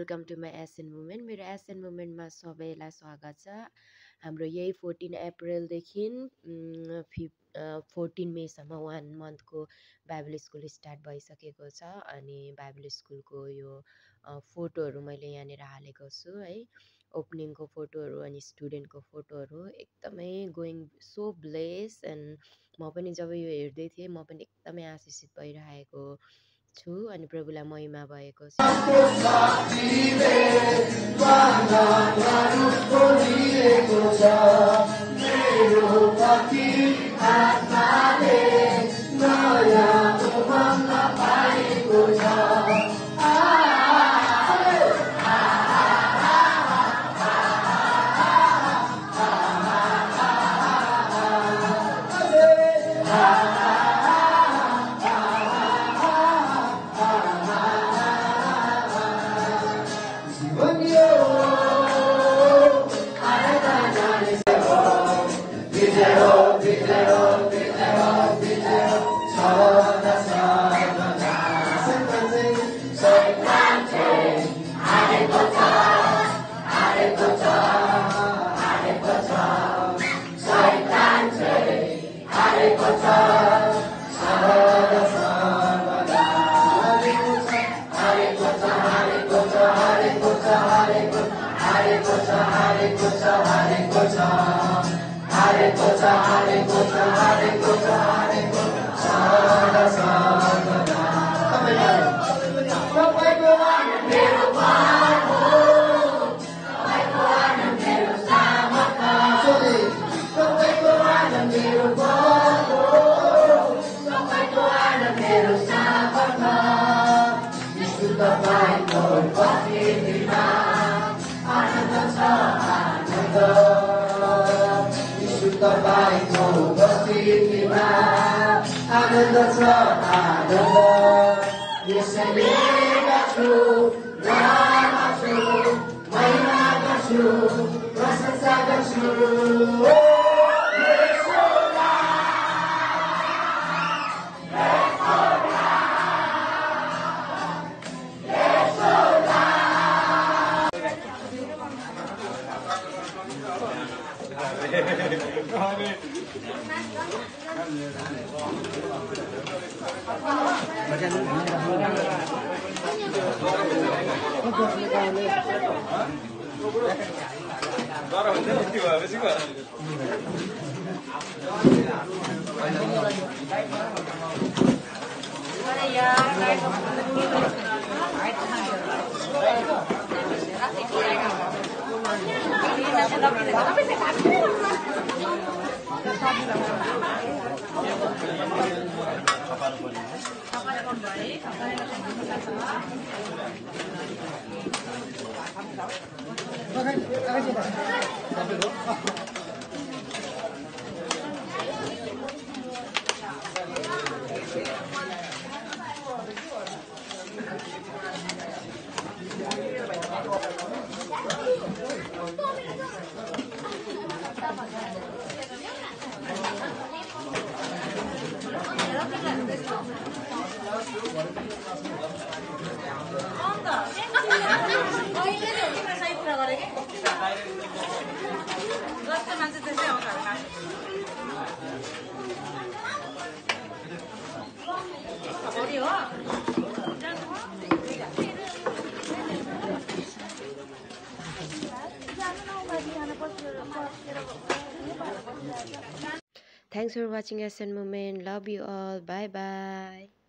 Welcome to my SN moment. मेरो SN मुमेन्टमा सबैलाई स्वागत छ। हाम्रो यही 14 अप्रिलदेखि 14 मेसम्म 1 मन्थको बाइबल स्कुल स्टार्ट भइसकेको छ। अनि बाइबल स्कुलको यो फोटोहरू मैले यहाँनिर हालेको छु है, ओपनिङको फोटोहरू अनि स्टुडेन्टको फोटोहरू। एकदमै गोइङ सो ब्लेस एन्ड म पनि जब यो हेर्दै थिएँ म पनि एकदमै आशिषित भइरहेको छु अनि प्रभुलाई महिमा भएको छ। Thanks for watching SN Moment. Love you all. Bye bye.